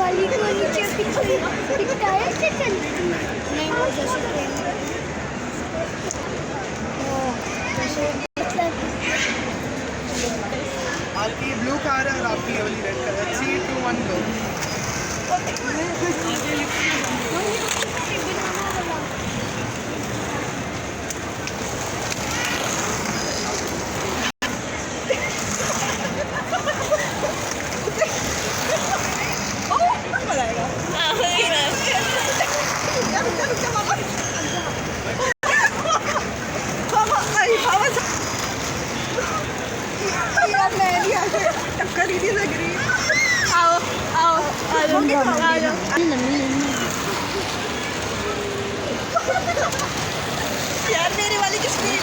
वाली को नीचे टायर से चलती नहीं, वो जैसे ट्रेन आपकी ब्लू कार है और आपकी ये वाली रेड कलर 3 2 1 गो। टक्कर ही नहीं लग रही। आओ आओ आ जाओ। यार मेरे वाली की स्पीड